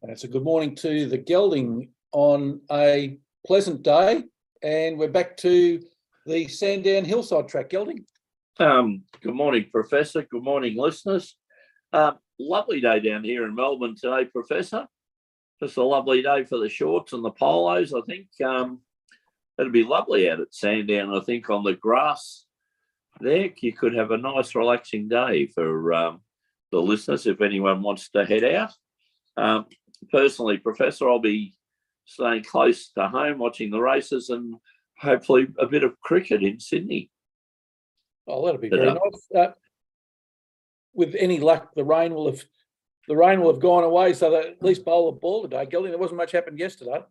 And it's a good morning to the Gelding on a pleasant day. And we're back to the Sandown Hillside track, Gelding. Good morning, Professor. Good morning, listeners. Lovely day down here in Melbourne today, Professor. Just a lovely day for the shorts and the polos. I think it'll be lovely out at Sandown. I think on the grass there, you could have a nice relaxing day for the listeners if anyone wants to head out. Personally, Professor, I'll be staying close to home watching the races and hopefully a bit of cricket in Sydney. Oh, that'll be very nice. With any luck, the rain will have gone away, so that at least bowl the ball today. Gelding, there wasn't much happened yesterday.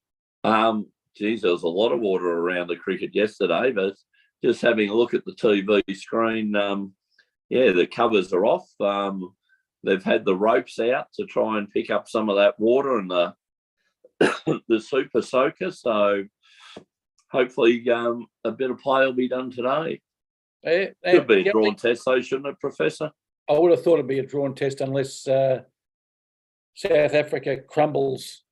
Geez, there was a lot of water around the cricket yesterday, but just having a look at the TV screen, the covers are off. They've had the ropes out to try and pick up some of that water and the the super soaker. So hopefully a bit of play will be done today. Could be a drawn test, though, shouldn't it, Professor? I would have thought it'd be a drawn test unless South Africa crumbles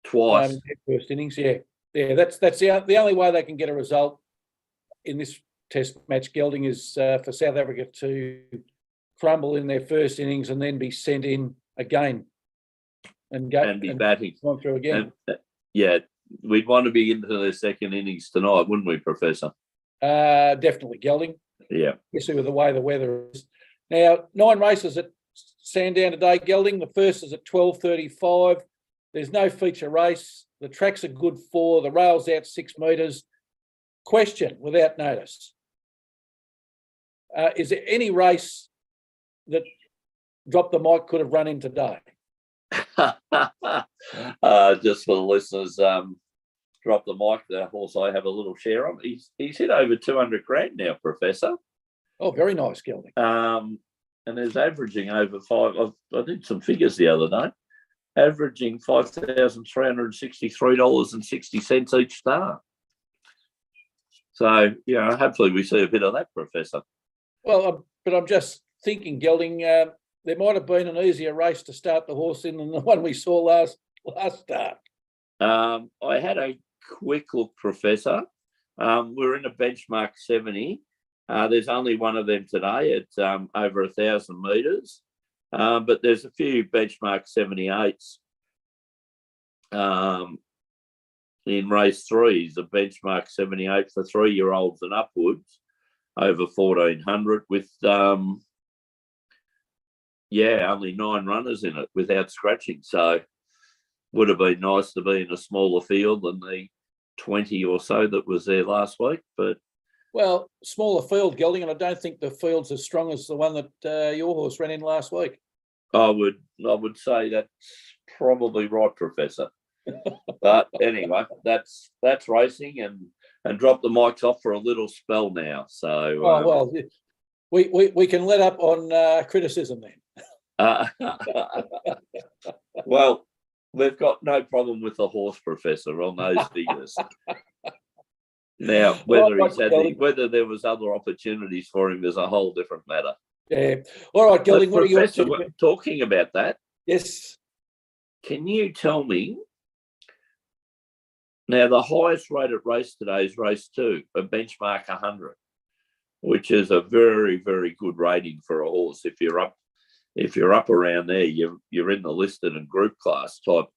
twice. First innings, yeah. That's the only way they can get a result in this Test match. Gelding is for South Africa to crumble in their first innings and then be sent in again and be batting on through again. We'd want to be into their second innings tonight, wouldn't we, Professor? Definitely, Gelding. Yeah. Especially with the way the weather is. Now, 9 races at Sandown today, Gelding. The first is at 12:35. There's no feature race. The track's a good 4. The rail's out 6 metres. Question, without notice. Is there any race that Drop the Mic could have run in today? Just for the listeners, Drop the Mic, the horse I have a little share on. He's hit over 200 grand now, Professor. Oh, very nice, Gelding. And is averaging over 5. I did some figures the other day, averaging $5,363.60 each start. So, hopefully we see a bit of that, Professor. Well, but I'm just thinking, Gelding, there might have been an easier race to start the horse in than the one we saw last start. I had a quick look, Professor. We're in a benchmark 70. There's only one of them today at over 1,000 metres, but there's a few benchmark 78s. In race 3 is a benchmark 78 for 3-year-olds and upwards, over 1,400 with, only 9 runners in it without scratching. So would have been nice to be in a smaller field than the 20 or so that was there last week. But well, smaller field, Gelding, and I don't think the field's as strong as the one that your horse ran in last week. I would say that's probably right, Professor. But anyway, that's racing, and Drop the Mic's off for a little spell now. So we can let up on criticism then. Well, we've got no problem with the horse, Professor, on those figures. Now, whether there was other opportunities for him is a whole different matter. Yeah. All right, Gelding, what are you up to? Talking about that? Yes. Can you tell me? Now, the highest rated race today is race 2, a benchmark 100, which is a very, very good rating for a horse. If you're up around there, you're in the listed and group class type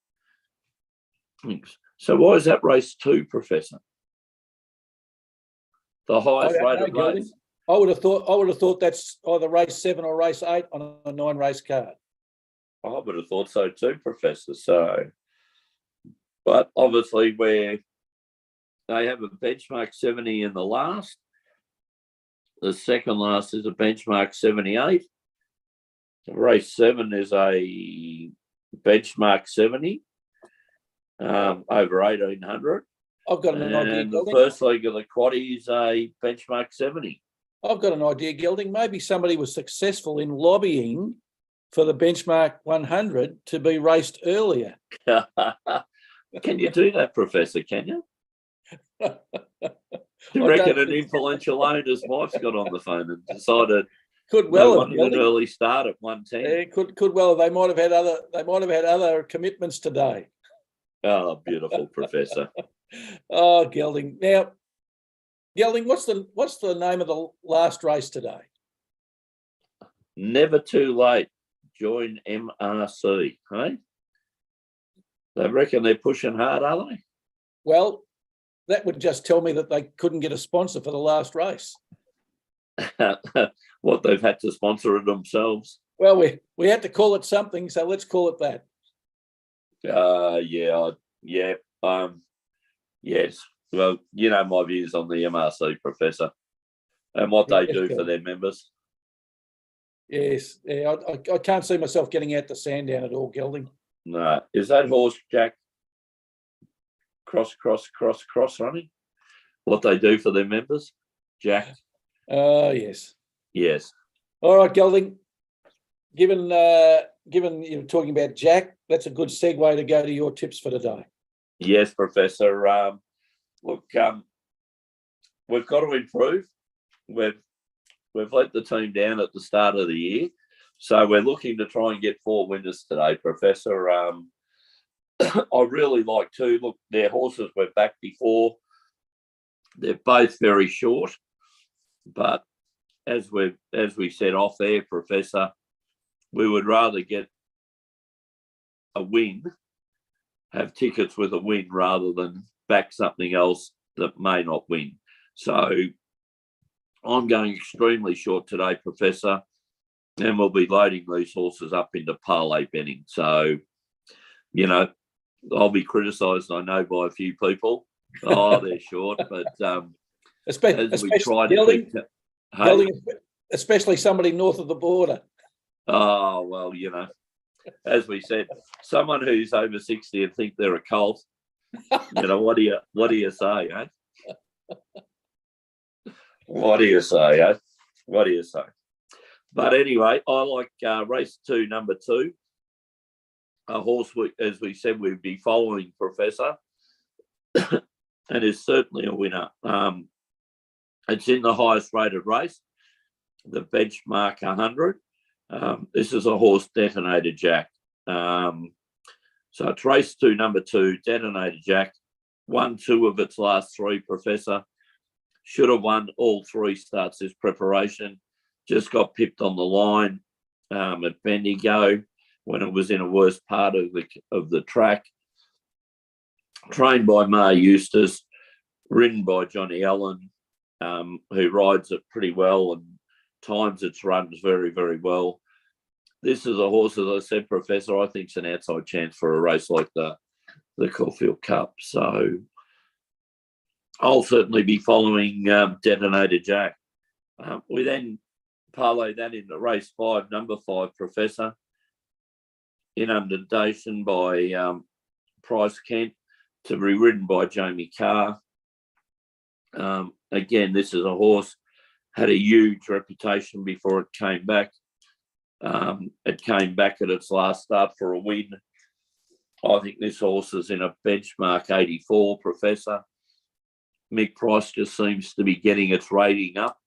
things. So why is that race 2, Professor? The highest rated race. I would have thought that's either race 7 or race 8 on a 9-race card. I would have thought so too, Professor. So, but obviously where they have a benchmark 70 in the last, the second last is a benchmark 78. Race 7 is a benchmark 70, over 1,800. I've got an idea, And the Gelding. first leg of the quaddie is a benchmark 70. I've got an idea, Gelding. Maybe somebody was successful in lobbying for the benchmark 100 to be raced earlier. Can you do that, Professor? Can you? Do you reckon an influential owner's wife's got on the phone and decided Could They well have, wanted an Gelding. early start at 110. Yeah, could well. They might have had other commitments today. Oh, beautiful, Professor. Oh, Gelding. Now, Gelding, what's the name of the last race today? Never too late. Join MRC, hey? They reckon they're pushing hard, are they? Well, that would just tell me that they couldn't get a sponsor for the last race. What, they've had to sponsor it themselves? Well, we had to call it something, so let's call it that. Yes. Well, you know my views on the MRC, Professor, and what they do for their members. Yes, yeah, I can't see myself getting out to Sandown at all, Gelding. No, is that horse Jack cross running? What they do for their members, Jack? Yes. Yes. All right, Gelding. Given you're talking about Jack, that's a good segue to go to your tips for today. Yes, Professor. Look, we've got to improve. We've let the team down at the start of the year, so we're looking to try and get 4 winners today, Professor. I really like to look. Their horses were back before. They're both very short, but as we said off there, Professor, we would rather get a win, have tickets with a win, rather than back something else that may not win. So I'm going extremely short today, Professor, and we'll be loading these horses up into parlay betting. So, you know, I'll be criticised, I know, by a few people. Oh, they're short, but especially somebody north of the border. Oh, well, you know, as we said, someone who's over 60 and think they're a colt. You know, what do you say, eh? What do you say, eh? What do you say? But anyway, I like race 2, number 2. A horse, as we said, we'd be following, Professor, and is certainly a winner. It's in the highest rated race, the benchmark 100. This is a horse, Detonator Jack. So it's race 2, number 2, Detonator Jack. Won 2 of its last 3, Professor. Should have won all 3 starts this preparation. Just got pipped on the line at Bendigo when it was in a worse part of the track. Trained by Mar Eustace, ridden by Johnny Allen, who rides it pretty well and times its runs very, very well. This is a horse, as I said, Professor, I think it's an outside chance for a race like the Caulfield Cup. So I'll certainly be following Detonator Jack. We then parlay that into race 5, number 5, Professor, Inundation by Price Kent, to be ridden by Jamie Carr. Again, this is a horse, had a huge reputation before it came back. It came back at its last start for a win. I think this horse is in a benchmark 84, Professor. Mick Price just seems to be getting its rating up,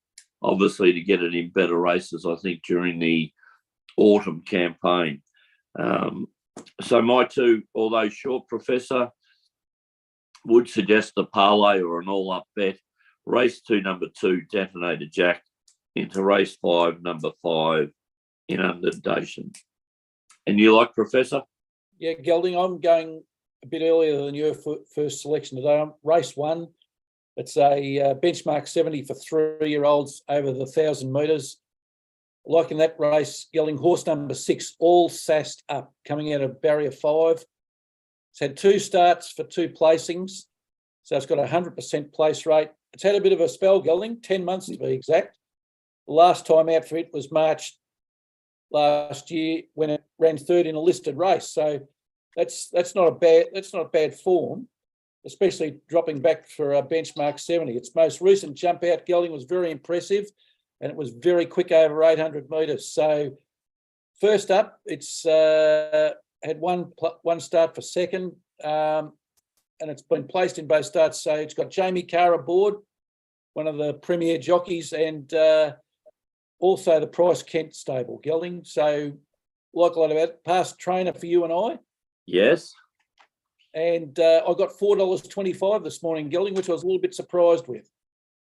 obviously to get it in better races, I think, during the autumn campaign. So my 2, although short, Professor, would suggest a parlay or an all-up bet. Race 2, number 2, Detonator Jack, into race 5, number 5, Inundation. And you like, Professor? Yeah, Gelding, I'm going a bit earlier than your first selection today. I'm race 1. It's a benchmark 70 for 3-year-olds over the 1,000 metres. Like in that race, Gelding, horse number 6, All Sassed Up, coming out of barrier 5. It's had 2 starts for 2 placings, so it's got a 100% place rate. It's had a bit of a spell, Gelding, 10 months to be exact. The last time out for it was March last year when it ran 3rd in a listed race. So that's not bad form, especially dropping back for a benchmark 70. Its most recent jump out, Gelding, was very impressive, and it was very quick over 800 metres. So first up, it's had one start for 2nd, and it's been placed in both starts. So it's got Jamie Carr aboard, one of the premier jockeys, and also the Price Kent stable, Gelding. So like a lot of it, past trainer for you and I. Yes. And I got $4.25 this morning, Gelding, which I was a little bit surprised with.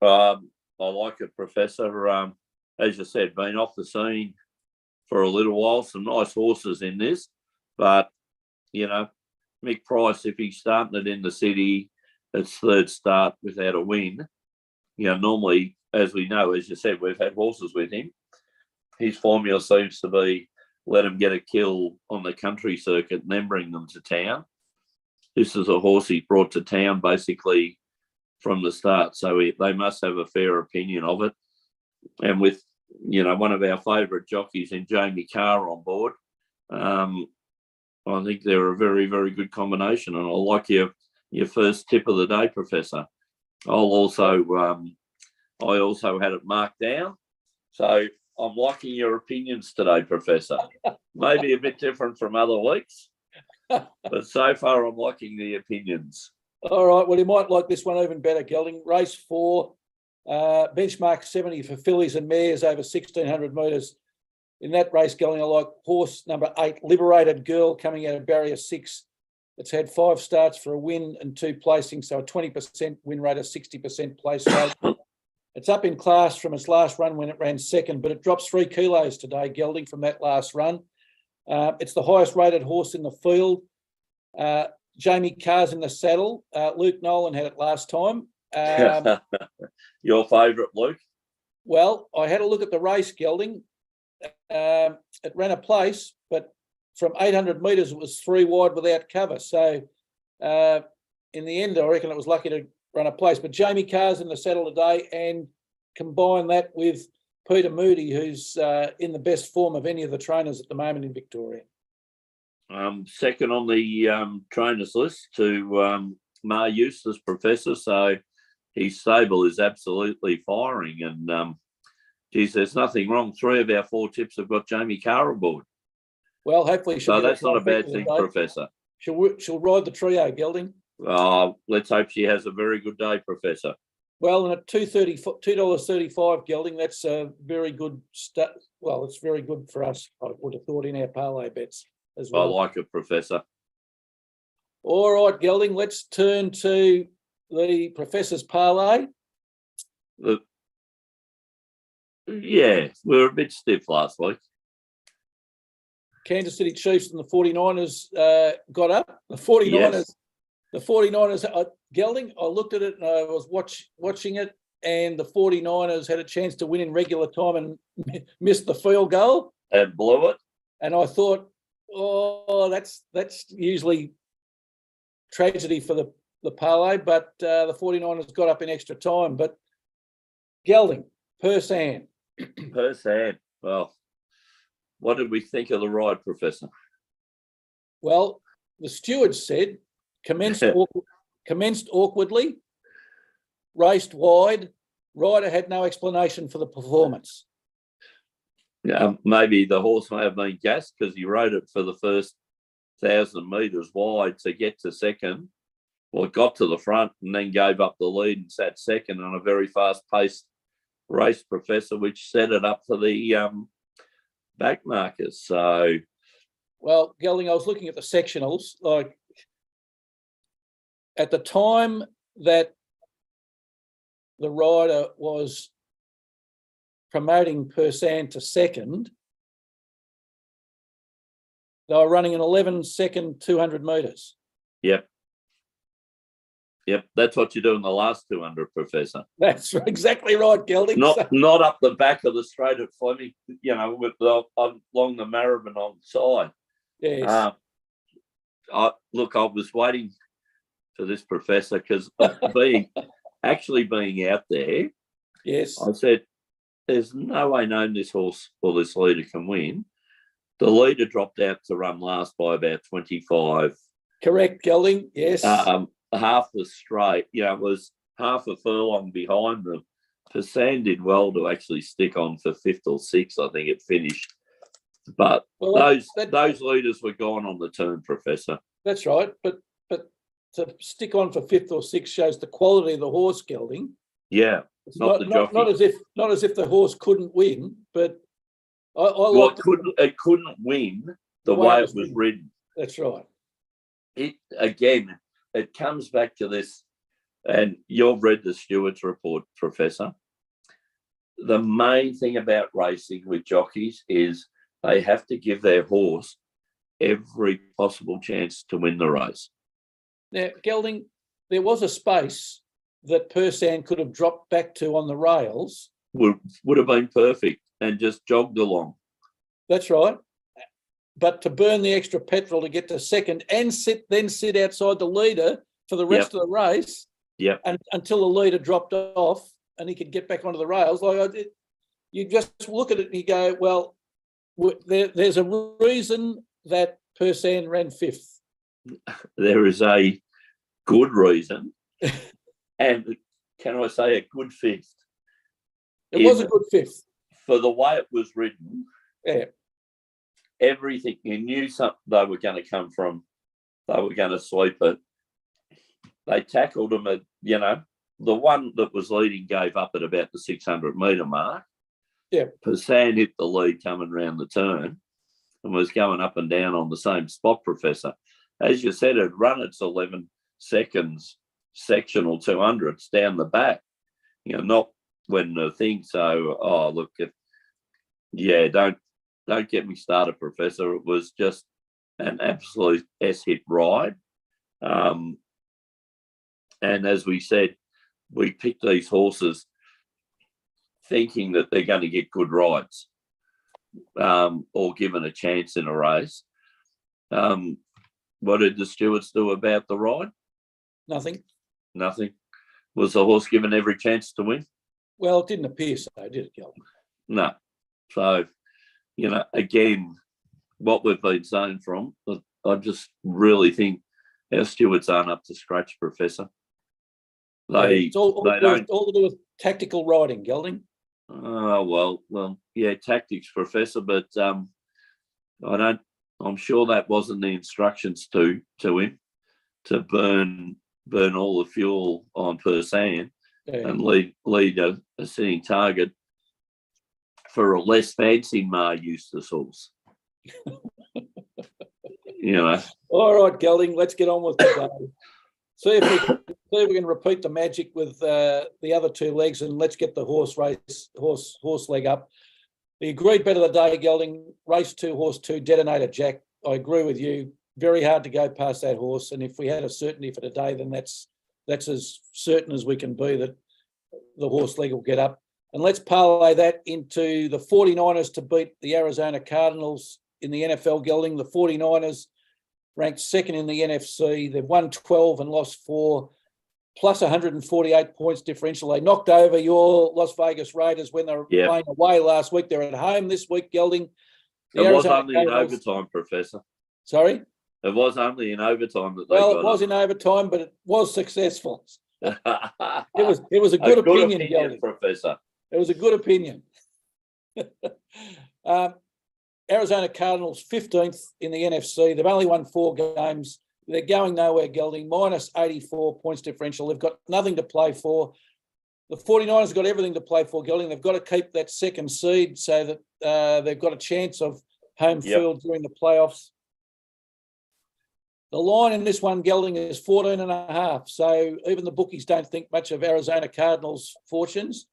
I like it, Professor. As you said, been off the scene for a little while. Some nice horses in this. But, Mick Price, if he's starting it in the city, it's third start without a win. Normally, as we know, as you said, we've had horses with him. His formula seems to be let him get a kill on the country circuit and then bring them to town. This is a horse he brought to town basically from the start. So they must have a fair opinion of it. And with, one of our favourite jockeys in Jamie Carr on board, I think they're a very, very good combination. And I like your first tip of the day, Professor. I also had it marked down. So I'm liking your opinions today, Professor. Maybe a bit different from other weeks, but so far I'm liking the opinions. All right. Well, you might like this one even better, Gelding. Race 4, benchmark 70 for fillies and mares over 1,600 metres. In that race, Gelding, I like horse number 8, Liberated Girl, coming out of barrier 6. It's had 5 starts for a win and 2 placings, so a 20% win rate, a 60% place rate. It's up in class from its last run when it ran second, but it drops 3 kilos today, Gelding, from that last run. It's the highest rated horse in the field. Jamie Carr's in the saddle. Luke Nolan had it last time. Your favourite, Luke? Well, I had a look at the race, Gelding. It ran a place, but from 800 metres, it was 3 wide without cover. So in the end, I reckon it was lucky to run a place. But Jamie Carr's in the saddle today, and combine that with Peter Moody, who's in the best form of any of the trainers at the moment in Victoria. Second on the trainers list to Mar Eustace, Professor. So his stable is absolutely firing. And, there's nothing wrong. 3 of our 4 tips have got Jamie Carr aboard. Well, hopefully she'll. So that's not a bad thing, Professor. She'll ride the trio, Gelding. Let's hope she has a very good day, Professor. Well, and at $2.35, Gelding, that's a very good well, it's very good for us, I would have thought, in our parlay bets as well. I like it, Professor. All right, Gelding, let's turn to the Professor's parlay. Yeah, we were a bit stiff last week. Kansas City Chiefs and the 49ers got up. The 49ers, yes. The 49ers, Gelding, I looked at it and I was watching it, and the 49ers had a chance to win in regular time and missed the field goal. And blew it. And I thought, that's usually tragedy for the parlay, but the 49ers got up in extra time. But Gelding, Persan. Well, what did we think of the ride, Professor? Well, the stewards said commenced awkwardly, raced wide, rider had no explanation for the performance. Yeah, maybe the horse may have been gassed because he rode it for the first 1,000 metres wide to get to second. Well, it got to the front and then gave up the lead and sat second on a very fast-paced race, Professor, which set it up for the back markers. So, well, Gelding, I was looking at the sectionals. Like at the time that the rider was promoting Persan to second, they were running an 11-second 200 metres. Yep, that's what you do in the last 200, Professor. That's exactly right, Gelding. Not up the back of the straight at Fleming, with along the Maribyrnong side. Yes. I was waiting for this, Professor, because being out there, yes, I said, there's no way known this horse or this leader can win. The leader dropped out to run last by about 25. Correct, Gelding, yes. Half the straight, it was half a furlong behind them. Persan did well to actually stick on for 5th or 6th, I think it finished. But those leaders were gone on the turn, Professor. That's right, but to stick on for 5th or 6th shows the quality of the horse, Gelding. Yeah. It's not the jockey. Not as if the horse couldn't win, but Well, it couldn't win the way it was ridden. That's right. It comes back to this, and you've read the Stewart's report, Professor. The main thing about racing with jockeys is they have to give their horse every possible chance to win the race. Now, Gelding, there was a space that Persan could have dropped back to on the rails. Would have been perfect and just jogged along. That's right. But to burn the extra petrol to get to second and sit outside the leader for the rest of the race, and until the leader dropped off and he could get back onto the rails. You just look at it and you go, well, there's a reason that Persan ran fifth. There is a good reason, and can I say a good fifth? It was a good fifth. For the way it was ridden, everything, you knew something they were going to come from, they were going to sweep it. They tackled them at, the one that was leading gave up at about the 600 metre mark. Yeah. Persan hit the lead coming round the turn and was going up and down on the same spot, Professor. As you said, it run its 11 seconds sectional 200s down the back, not when the thing. So, look, don't get me started, Professor. It was just an absolute S-hit ride. And as we said, we picked these horses thinking that they're going to get good rides or given a chance in a race. What did the stewards do about the ride? Nothing. Was the horse given every chance to win? Well, it didn't appear so, did it, Gelding? No. So, again, what we've been saying from, I just really think our stewards aren't up to scratch, Professor. It's all to do with tactical riding, Gelding. Well, tactics, Professor, but I'm sure that wasn't the instructions to him to burn all the fuel on Persan and lead a sitting target for a less fancy Mar Eustace horse. All right, Gelding, let's get on with the day. See if we can repeat the magic with the other two legs, and let's get the horse leg up. The agreed bet of the day, Gelding, race 2, horse 2, Detonator Jack. I agree with you. Very hard to go past that horse, and if we had a certainty for today, then that's as certain as we can be that the horse leg will get up. And let's parlay that into the 49ers to beat the Arizona Cardinals in the NFL, Gelding. The 49ers ranked second in the NFC. They've won 12 and lost 4, plus 148 points differential. They knocked over your Las Vegas Raiders when they were playing away last week. They're at home this week, Gelding. It was only in overtime, Professor. Sorry? It was only in overtime that they it was in overtime, but it was successful. It was a good opinion, Gelding. Professor. It was a good opinion. Arizona Cardinals 15th in the NFC. They've only won 4 games. They're going nowhere, Gelding. Minus 84 points differential. They've got nothing to play for. The 49ers have got everything to play for, Gelding. They've got to keep that second seed so that they've got a chance of home field during the playoffs. The line in this one, Gelding, is 14.5. So even the bookies don't think much of Arizona Cardinals' fortunes.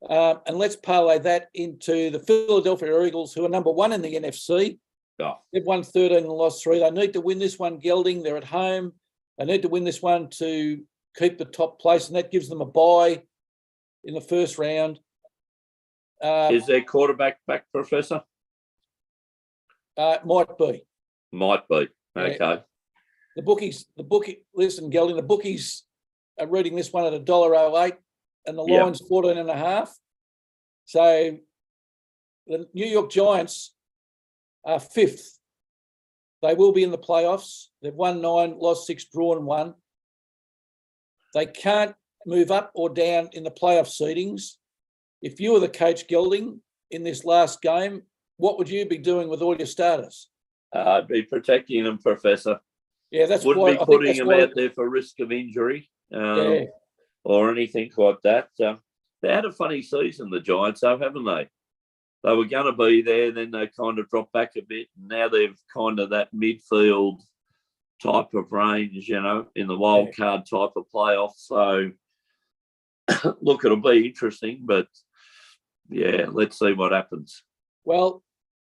And let's parlay that into the Philadelphia Eagles, who are number 1 in the NFC. Oh. They've won 13 and lost 3. They need to win this one, Gelding. They're at home. They need to win this one to keep the top place, and that gives them a bye in the first round. Is their quarterback back, Professor? Might be. Might be. Okay. Yeah. Listen, Gelding, the bookies are reading this one at $1.08. And the line's 14.5. So the New York Giants are 5th. They will be in the playoffs. They've won 9, lost 6, drawn 1. They can't move up or down in the playoff seedings. If you were the coach, Gelding, in this last game, what would you be doing with all your starters? I'd be protecting them, Professor. Yeah, that's wouldn't why be putting them out there for risk of injury. Or anything like that. They had a funny season, the Giants, though, haven't they? They were going to be there, then they kind of dropped back a bit. And now they've kind of that midfield type of range, you know, in the wild card type of playoff. So, look, it'll be interesting, but yeah, let's see what happens. Well,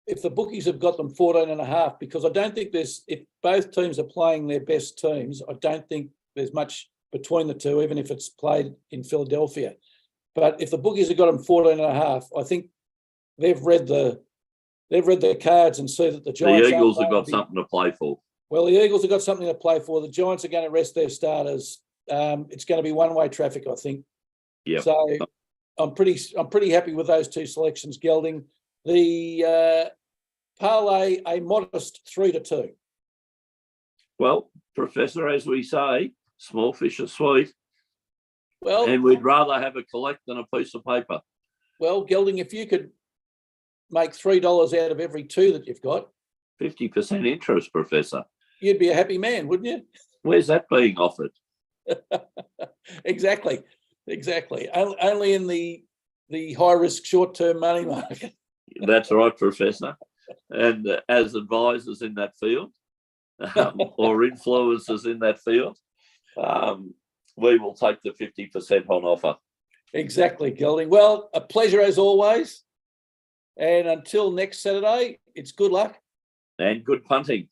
if the bookies have got them 14.5, because I don't think if both teams are playing their best teams, I don't think there's much between the two, even if it's played in Philadelphia. But if the bookies have got them 14.5, I think they've read the cards and see that the Giants. The Eagles have got something to play for. Well, the Eagles have got something to play for. The Giants are going to rest their starters. It's going to be one-way traffic, I think. Yeah. So I'm pretty happy with those two selections, Gelding. The parlay, a modest 3-2. Well, Professor, as we say, small fish are sweet. Well, and we'd rather have a collect than a piece of paper. Well, Gelding, if you could make $3 out of every two that you've got, 50% interest, Professor. You'd be a happy man, wouldn't you? Where's that being offered? Exactly. Only in the high-risk short-term money market. That's right, Professor. And as advisors in that field or influencers in that field, we will take the 50% on offer. Exactly, Gelding. Well, a pleasure as always. And until next Saturday, it's good luck. And good punting.